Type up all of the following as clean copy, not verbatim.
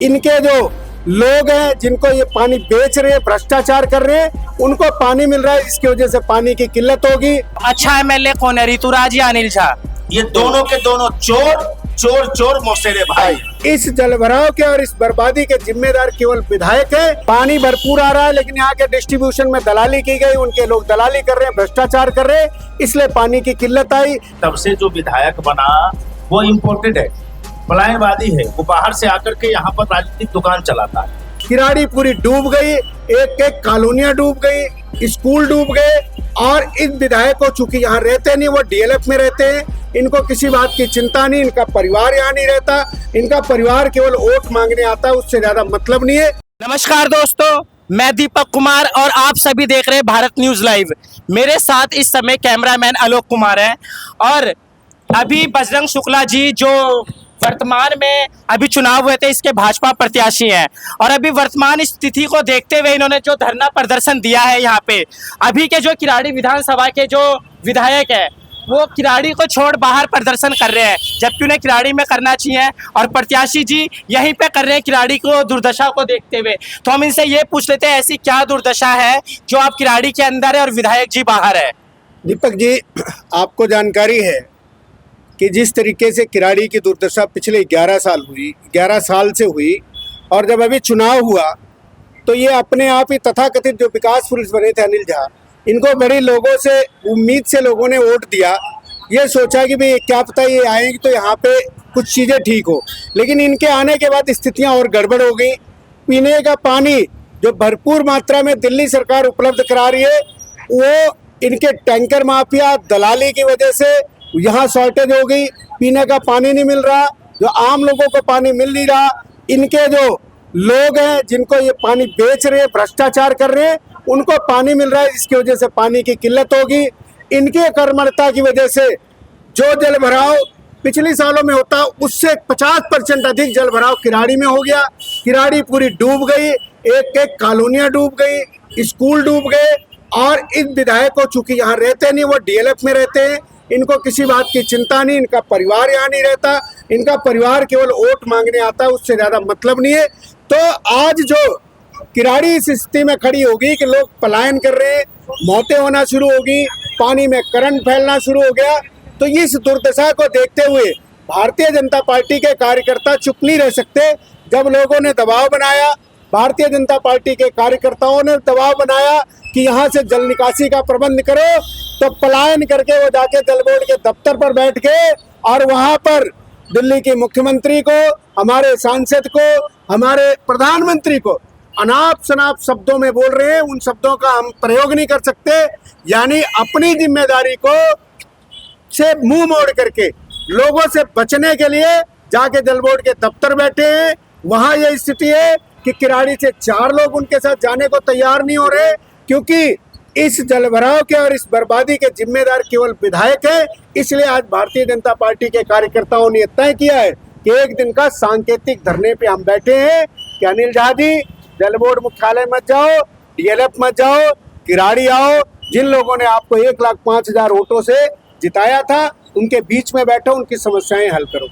इनके जो लोग हैं जिनको ये पानी बेच रहे हैं, भ्रष्टाचार कर रहे हैं, उनको पानी मिल रहा है, इसकी वजह से पानी की किल्लत होगी। अच्छा एमएलए कौन है, ऋतुराज या अनिल झा? ये दोनों के दोनों चोर चोर चोर मौसेरे भाई। इस जलभराव के और इस बर्बादी के जिम्मेदार केवल विधायक है। पानी भरपूर आ रहा है लेकिन यहाँ के डिस्ट्रीब्यूशन में दलाली की गई, उनके लोग दलाली कर रहे हैं, भ्रष्टाचार कर रहे हैं, इसलिए पानी की किल्लत आई। तब से जो विधायक बना वो इम्पोर्टेड है, पलायनवादी है, वो बाहर से आकर के यहाँ पर राजनीतिक दुकान चलाता है। किराड़ी पूरी डूब गई, एक एक कॉलोनियां डूब गई, स्कूल डूब गए। और इस विधायक को चूंकि यहाँ रहते नहीं, वो डीएलएफ में रहते हैं, इनको किसी बात की चिंता नहीं, इनका परिवार यहाँ नहीं रहता, इनका परिवार केवल वोट मांगने आता है, उससे ज्यादा मतलब नहीं है। नमस्कार दोस्तों, मैं दीपक कुमार और आप सभी देख रहे हैं भारत न्यूज लाइव। मेरे साथ इस समय कैमरामैन आलोक कुमार है और अभी बजरंग शुक्ला जी जो वर्तमान में अभी चुनाव हुए थे इसके भाजपा प्रत्याशी हैं और अभी वर्तमान स्थिति को देखते हुए इन्होंने जो धरना प्रदर्शन दिया है यहाँ पे, अभी के जो किराड़ी विधानसभा के जो विधायक है वो किराड़ी को छोड़ बाहर प्रदर्शन कर रहे हैं, जबकि उन्हें किराड़ी में करना चाहिए और प्रत्याशी जी यहीं पे कर रहे हैं किराड़ी को दुर्दशा को देखते हुए। तो हम इनसे ये पूछ लेते हैं ऐसी क्या दुर्दशा है जो आप किराड़ी के अंदर है और विधायक जी बाहर है। दीपक जी, आपको जानकारी है कि जिस तरीके से किराड़ी की दुर्दशा पिछले 11 साल से हुई और जब अभी चुनाव हुआ तो ये अपने आप ही तथाकथित जो विकास पुरुष बने थे अनिल झा, इनको बड़ी लोगों से उम्मीद से लोगों ने वोट दिया, ये सोचा कि भाई क्या पता ये आएंगे तो यहाँ पे कुछ चीज़ें ठीक हो, लेकिन इनके आने के बाद स्थितियाँ और गड़बड़ हो गई। पीने का पानी जो भरपूर मात्रा में दिल्ली सरकार उपलब्ध करा रही है, वो इनके टैंकर माफिया दलाली की वजह से यहाँ शॉर्टेज हो गई, पीने का पानी नहीं मिल रहा, जो आम लोगों को पानी मिल नहीं रहा। इनके जो लोग हैं जिनको ये पानी बेच रहे हैं, भ्रष्टाचार कर रहे हैं, उनको पानी मिल रहा है, इसकी वजह से पानी की किल्लत होगी। इनके कर्मठता की वजह से जो जल भराव पिछले सालों में होता उससे 50% अधिक जल भराव किराड़ी में हो गया। किराड़ी पूरी डूब गई, एक एक कॉलोनियां डूब गई, स्कूल डूब गए। और इस विधायक को चूंकि यहाँ रहते नहीं, वो डीएलएफ में रहते हैं, इनको किसी बात की चिंता नहीं, इनका परिवार यहाँ नहीं रहता, इनका परिवार केवल वोट मांगने आता है, उससे ज्यादा मतलब नहीं है। तो आज जो किराड़ी इस स्थिति में खड़ी होगी कि लोग पलायन कर रहे हैं, मौतें होना शुरू होगी, पानी में करंट फैलना शुरू हो गया, तो इस दुर्दशा को देखते हुए भारतीय जनता पार्टी के कार्यकर्ता चुप नहीं रह सकते। जब लोगों ने दबाव बनाया, भारतीय जनता पार्टी के कार्यकर्ताओं ने दबाव बनाया कि यहाँ से जल निकासी का प्रबंध करो, तो पलायन करके वो जाके जल बोर्ड के दफ्तर पर बैठ के और वहाँ पर दिल्ली के मुख्यमंत्री को, हमारे सांसद को, हमारे प्रधानमंत्री को अनाप शनाप शब्दों में बोल रहे हैं। उन शब्दों का हम प्रयोग नहीं कर सकते, यानी अपनी जिम्मेदारी को से मुंह मोड़ करके लोगों से बचने के लिए जाके जल बोर्ड के दफ्तर बैठे हैं। वहाँ यह स्थिति है कि किराड़ी से 4 लोग उनके साथ जाने को तैयार नहीं हो रहे, क्योंकि इस जलभराव के और इस बर्बादी के जिम्मेदार केवल विधायक है। इसलिए आज भारतीय जनता पार्टी के कार्यकर्ताओं ने तय किया है कि एक दिन का सांकेतिक धरने पे हम बैठे हैं कि अनिल झा जी जल बोर्ड मुख्यालय मत जाओ, डीएलएफ मत जाओ, किराड़ी आओ। जिन लोगों ने आपको 1,05,000 वोटों से जिताया था, उनके बीच में बैठो, उनकी समस्याएं हल करो।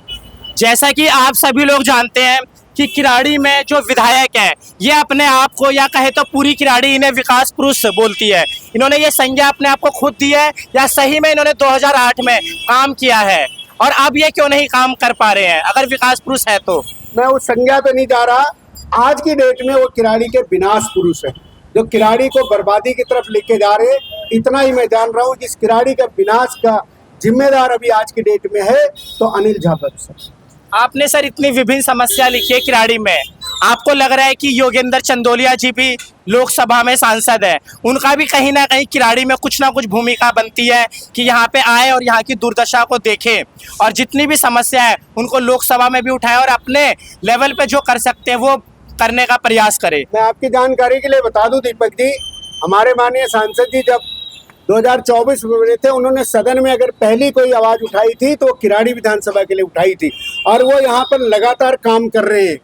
जैसा कि आप सभी लोग जानते हैं कि किराड़ी में जो विधायक हैं ये अपने आप को या कहे तो पूरी किराड़ी इन्हें विकास पुरुष बोलती है। इन्होंने ये संज्ञा अपने आप को खुद दी है या सही में इन्होंने 2008 में काम किया है और अब ये क्यों नहीं काम कर पा रहे हैं अगर विकास पुरुष है तो? मैं उस संज्ञा पे नहीं जा रहा। आज की डेट में वो किराड़ी के विनाश पुरुष है, जो किराड़ी को बर्बादी की तरफ लेके जा रहे। इतना ही मैं जान रहा हूँ, जिस किराड़ी का विनाश का जिम्मेदार अभी आज की डेट में है तो अनिल झा सर। आपने सर इतनी विभिन्न समस्या लिखी है किराड़ी में, आपको लग रहा है कि योगेंद्र चंदोलिया जी भी लोकसभा में सांसद है, उनका भी कहीं ना कहीं किराड़ी में कुछ ना कुछ भूमिका बनती है कि यहाँ पे आए और यहाँ की दुर्दशा को देखें और जितनी भी समस्या है उनको लोकसभा में भी उठाएं और अपने लेवल पे जो कर सकते हैं वो करने का प्रयास करें। मैं आपकी जानकारी के लिए बता दूं दीपक जी, हमारे माननीय सांसद जी जब 2024 में बने थे, उन्होंने सदन में अगर पहली कोई आवाज उठाई थी तो किराड़ी विधानसभा के लिए उठाई थी और वो यहाँ पर लगातार काम कर रहे हैं।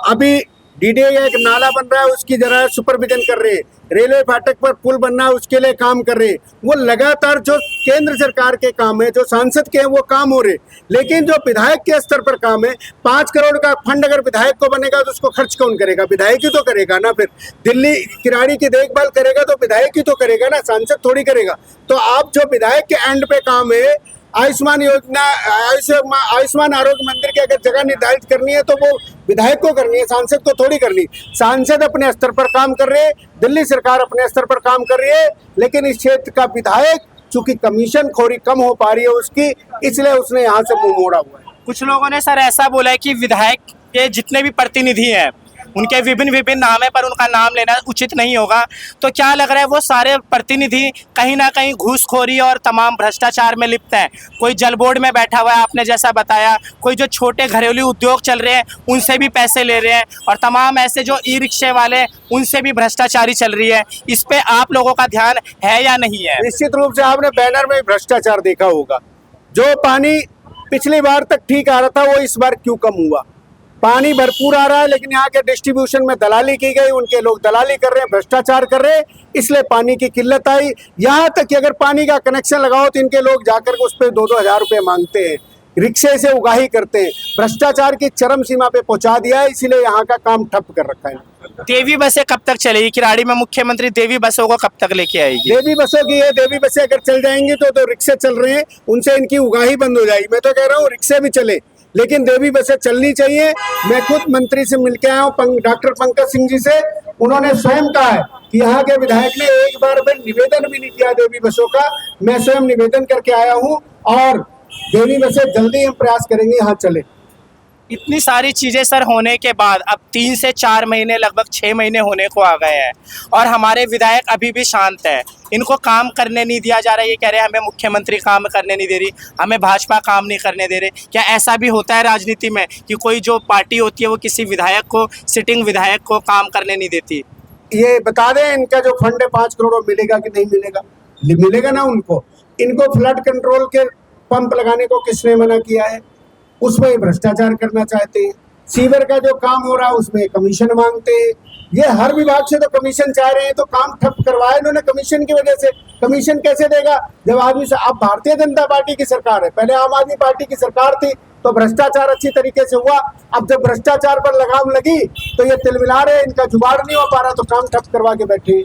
अभी डीडीए एक नाला बन रहा है उसकी जरा सुपरविजन कर रहे हैं, रेलवे फाटक पर पुल बनना है उसके लिए काम कर रहे हैं। वो लगातार जो केंद्र सरकार के काम है, जो सांसद के हैं वो काम हो रहे, लेकिन जो विधायक के स्तर पर काम है, 5 करोड़ का फंड अगर विधायक को बनेगा तो उसको खर्च कौन करेगा? विधायक ही तो करेगा ना। फिर दिल्ली किराड़ी की देखभाल करेगा तो विधायक ही तो करेगा ना, सांसद थोड़ी करेगा। तो आप जो विधायक के एंड पे काम है, आयुष्मान योजना, आयुष्मान आरोग्य मंदिर की अगर जगह निर्धारित करनी है तो वो विधायक को करनी है, सांसद को थोड़ी करनी। सांसद अपने स्तर पर काम कर रहे हैं, दिल्ली सरकार अपने स्तर पर काम कर रही है, लेकिन इस क्षेत्र का विधायक चूंकि कमीशन खोरी कम हो पा रही है उसकी, इसलिए उसने यहाँ से मुंह मोड़ा हुआ है। कुछ लोगों ने सर ऐसा बोला है कि विधायक के जितने भी प्रतिनिधि हैं उनके विभिन्न नाम है, पर उनका नाम लेना उचित नहीं होगा। तो क्या लग रहा है वो सारे प्रतिनिधि कहीं ना कहीं घूसखोरी और तमाम भ्रष्टाचार में लिप्त हैं? कोई जल बोर्ड में बैठा हुआ है आपने जैसा बताया, कोई जो छोटे घरेलू उद्योग चल रहे हैं उनसे भी पैसे ले रहे हैं, और तमाम ऐसे जो ई रिक्शे वाले उनसे भी भ्रष्टाचारी चल रही है। इस पे आप लोगों का ध्यान है या नहीं है? निश्चित रूप से आपने बैनर में भ्रष्टाचार देखा होगा। जो पानी पिछली बार तक ठीक आ रहा था वो इस बार क्यों कम हुआ? पानी भरपूर आ रहा है, लेकिन यहाँ के डिस्ट्रीब्यूशन में दलाली की गई, उनके लोग दलाली कर रहे हैं, भ्रष्टाचार कर रहे हैं, इसलिए पानी की किल्लत आई। यहाँ तक कि अगर पानी का कनेक्शन लगाओ तो इनके लोग जाकर के उस पर 2-2 हज़ार रुपये मांगते हैं, रिक्शे से उगाही करते हैं। भ्रष्टाचार की चरम सीमा पे पहुंचा दिया है, इसीलिए यहाँ का काम ठप कर रखा है। देवी बसें कब तक चलेगी? किराड़ी में मुख्यमंत्री देवी बसों को कब तक लेके आएगी? देवी बसों की है, देवी बसें अगर चल जाएंगी तो रिक्शे चल रहे हैं उनसे इनकी उगाही बंद हो जाएगी। मैं तो कह रहा हूँ रिक्शे भी चले, लेकिन देवी बसें चलनी चाहिए। मैं खुद मंत्री से मिलके आया हूँ, डॉक्टर पंकज सिंह जी से। उन्होंने स्वयं कहा है कि यहाँ के विधायक ने एक बार भी निवेदन भी नहीं किया देवी बसों का। मैं स्वयं निवेदन करके आया हूँ और देवी बसें जल्दी हम प्रयास करेंगे यहाँ चले। इतनी सारी चीज़ें सर होने के बाद अब 3 से 4 महीने, लगभग 6 महीने होने को आ गए हैं और हमारे विधायक अभी भी शांत है। इनको काम करने नहीं दिया जा रहा है। ये कह रहे हैं हमें मुख्यमंत्री काम करने नहीं दे रही, हमें भाजपा काम नहीं करने दे रहे। क्या ऐसा भी होता है राजनीति में कि कोई जो पार्टी होती है वो किसी विधायक को, सिटिंग विधायक को काम करने नहीं देती? ये बता दें इनका जो फंड है 5 करोड़ मिलेगा कि नहीं मिलेगा? मिलेगा ना उनको। इनको फ्लड कंट्रोल के पंप लगाने को किसने मना किया है? उसमें भ्रष्टाचार करना चाहते हैं। सीवर का जो काम हो रहा है उसमें कमीशन मांगते हैं। ये हर विभाग से तो कमीशन चाह रहे हैं, तो काम ठप करवाया इन्होंने कमीशन की वजह से। कमीशन कैसे देगा जब आदमी से? अब भारतीय जनता पार्टी की सरकार है, पहले आम आदमी पार्टी की सरकार थी तो भ्रष्टाचार अच्छी तरीके से हुआ। अब जब भ्रष्टाचार पर लगाम लगी तो ये तिलमिला रहे, इनका जुगाड़ नहीं हो पा रहा तो काम ठप करवा के बैठे।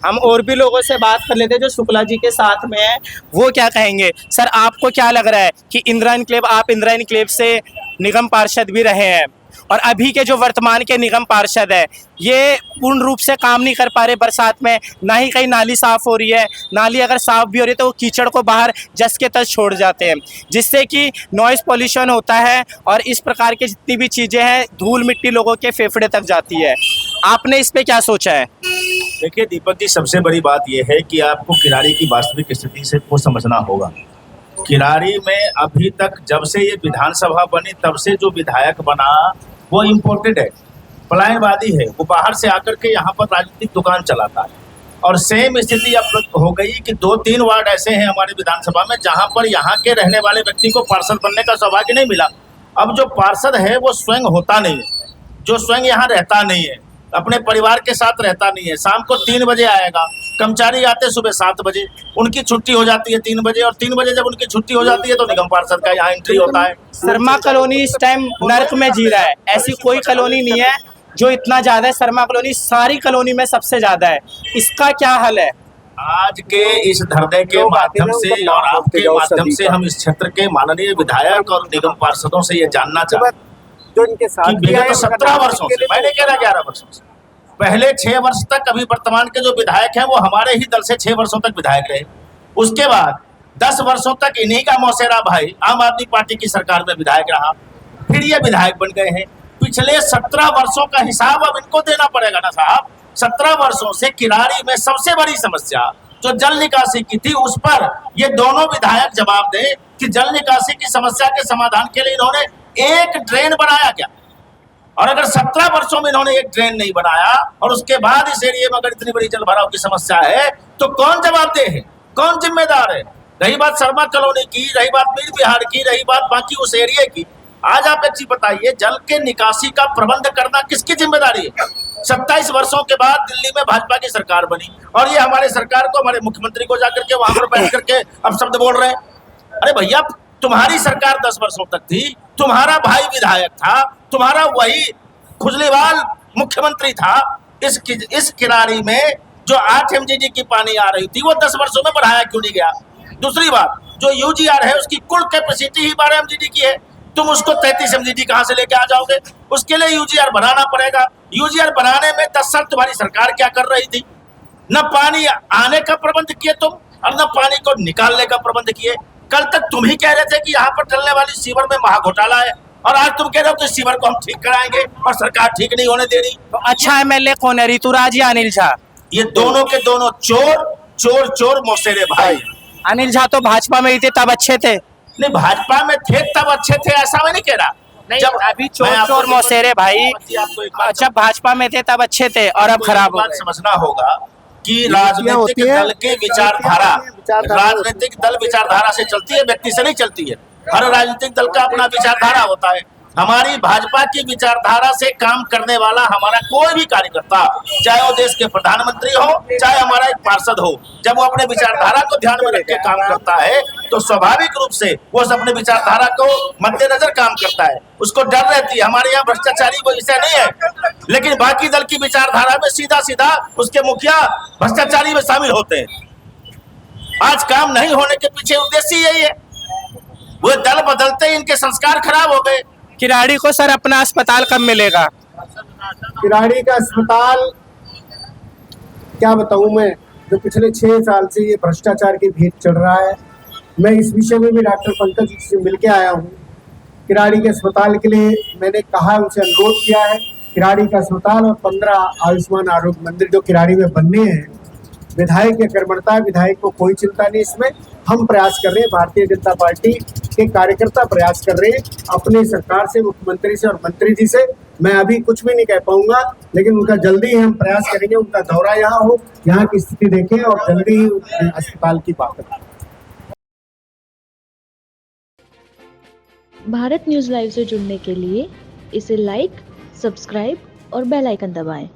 हम और भी लोगों से बात कर लेते हैं जो शुक्ला जी के साथ में है, वो क्या कहेंगे। सर आपको क्या लग रहा है कि इंदिरा इनक्लेव, आप इंदिरा इनक्लेव से निगम पार्षद भी रहे हैं और अभी के जो वर्तमान के निगम पार्षद है ये पूर्ण रूप से काम नहीं कर पा रहे बरसात में, ना ही कहीं नाली साफ़ हो रही है। नाली अगर साफ़ भी हो रही है तो वो कीचड़ को बाहर जस के तस छोड़ जाते हैं, जिससे कि नॉइज़ पॉल्यूशन होता है और इस प्रकार की जितनी भी चीज़ें हैं, धूल मिट्टी लोगों के फेफड़े तक जाती है। आपने इस पे क्या सोचा है? देखिए दीपक जी, सबसे बड़ी बात यह है कि आपको किराड़ी की वास्तविक स्थिति से को समझना होगा। किराड़ी में अभी तक जब से ये विधानसभा बनी तब से जो विधायक बना वो इम्पोर्टेड है, पलायनवादी है। वो बाहर से आकर के यहाँ पर राजनीतिक दुकान चलाता है। और सेम स्थिति अब हो गई कि 2-3 वार्ड ऐसे हैं हमारे विधानसभा में जहाँ पर यहाँ के रहने वाले व्यक्ति को पार्षद बनने का सौभाग्य नहीं मिला। अब जो पार्षद है वो स्वयं होता नहीं है, जो स्वयं यहाँ रहता नहीं है, अपने परिवार के साथ रहता नहीं है। शाम को 3 बजे आएगा, कर्मचारी आते सुबह 7 बजे, उनकी छुट्टी हो जाती है 3 बजे, और 3 बजे जब उनकी छुट्टी हो जाती है तो निगम पार्षद का यहाँ एंट्री होता है। शर्मा कॉलोनी इस टाइम नर्क में जी रहा है। ऐसी कोई कॉलोनी नहीं है जो इतना ज्यादा है। शर्मा कॉलोनी सारी कॉलोनी में सबसे ज्यादा है। इसका क्या हल है? आज के इस धरने के माध्यम से और आपके माध्यम से हम इस क्षेत्र के माननीय विधायक और निगम पार्षदों से ये जानना चाहते हैं जो इनके साथ विगत 17 वर्षों से, मैंने कह रहा 11 वर्षों से, पहले 6 वर्ष तक अभी वर्तमान के जो विधायक हैं वो हमारे ही दल से 6 वर्षों तक विधायक रहे। उसके बाद 10 वर्षों तक इन्हीं का मौसेरा भाई आम आदमी पार्टी की सरकार में विधायक रहा, फिर ये विधायक बन गए हैं। पिछले 17 वर्षों का हिसाब अब इनको देना पड़ेगा ना साहब। 17 वर्षों से किराड़ी में सबसे बड़ी समस्या जो जल निकासी की थी उस पर ये दोनों विधायक जवाब दें कि जल निकासी की समस्या के समाधान के लिए इन्होंने एक ड्रेन बनाया क्या? और अगर 17 वर्षों में इन्होंने एक ड्रेन नहीं बनाया और उसके बाद इस एरिया में अगर इतनी बड़ी जल भराव की समस्या है तो कौन जवाबदेह है, कौन जिम्मेदार है? रही बात शर्मा कॉलोनी की, रही बात मीर बिहार की, रही बात बाकी उस एरिया की, आज आप एक चीज बताइए, जल के निकासी का प्रबंध करना किसकी जिम्मेदारी है? 27 वर्षों के बाद दिल्ली में भाजपा की सरकार बनी और ये हमारे सरकार को, हमारे मुख्यमंत्री को जाकर के वहां पर बैठ करके अब शब्द बोल रहे हैं। अरे भैया, तुम्हारी सरकार 10 वर्षों तक थी, तुम्हारा भाई विधायक था, तुम्हारा वही खुजलीवाल मुख्यमंत्री था। इस किराड़ी में जो 8 MGD की पानी आ रही थी वो 10 वर्षों में बढ़ाया क्यों नहीं गया? दूसरी बात, जो UGR है उसकी कुल कैपेसिटी ही 12 MGD की है, तुम उसको 33 MGD कहां से लेके आ जाओगे? उसके लिए UGR बनाना पड़ेगा। UGR बनाने में 10 साल तुम्हारी सरकार क्या कर रही थी? न पानी आने का प्रबंध किए तुम और न पानी को निकालने का प्रबंध किए। कल तक तुम ही कह रहे थे कि यहाँ पर चलने वाली सीवर में महा घोटाला है और आज तुम कह रहे हो कि सीवर को हम ठीक कराएंगे और सरकार ठीक नहीं होने दे रही। तो अच्छा MLA कौन है, ऋतुराज या अनिल झा? ये दोनों के दोनों चोर मौसेरे भाई। अनिल झा तो भाजपा में ही थे तब अच्छे थे। नहीं, भाजपा में थे तब अच्छे थे ऐसा मैं नहीं कह रहा। जब अभी चोर मौसेरे भाई, जब भाजपा में थे तब अच्छे थे और अब खराब हो गए। समझना होगा कि राजनीतिक दल की विचारधारा राजनीतिक दल विचारधारा से चलती है, व्यक्ति से नहीं चलती है। हर राजनीतिक दल का अपना विचारधारा होता है। हमारी भाजपा की विचारधारा से काम करने वाला हमारा कोई भी कार्यकर्ता, चाहे वो देश के प्रधानमंत्री हो, चाहे हमारा एक पार्षद हो, जब वो अपने विचारधारा को ध्यान में रख के काम करता है तो स्वाभाविक रूप से वो अपने विचारधारा को मद्देनजर काम करता है। उसको डर रहती है। हमारे यहाँ भ्रष्टाचारी वो विषय नहीं है, लेकिन बाकी दल की विचारधारा में सीधा उसके मुखिया भ्रष्टाचारी में शामिल होते हैं। आज काम नहीं होने के पीछे उद्देश्य यही है। वो दल बदलते ही इनके संस्कार खराब हो गए। किराड़ी को सर अपना अस्पताल कब मिलेगा? किराड़ी का अस्पताल क्या बताऊं मैं, जो पिछले 6 साल से ये भ्रष्टाचार की भेंट चढ़ रहा है। मैं इस विषय में भी डॉक्टर पंकज जी से मिलके आया हूँ। किराड़ी के अस्पताल के लिए मैंने कहा, उनसे अनुरोध किया है। किराड़ी का अस्पताल और 15 आयुष्मान आरोग्य मंदिर जो किराड़ी में बनने हैं, विधायक की कर्मठता है, विधायक को कोई चिंता नहीं। इसमें हम प्रयास कर रहे हैं, भारतीय जनता पार्टी के कार्यकर्ता प्रयास कर रहे हैं अपनी सरकार से, मुख्यमंत्री से और मंत्री जी से। मैं अभी कुछ भी नहीं कह पाऊंगा, लेकिन उनका जल्दी ही हम प्रयास करेंगे, उनका दौरा यहाँ हो, यहाँ की स्थिति देखें और जल्दी ही अस्पताल की बात करें। भारत न्यूज़ लाइव से जुड़ने के लिए इसे लाइक, सब्सक्राइब और बेल आइकन दबाएं।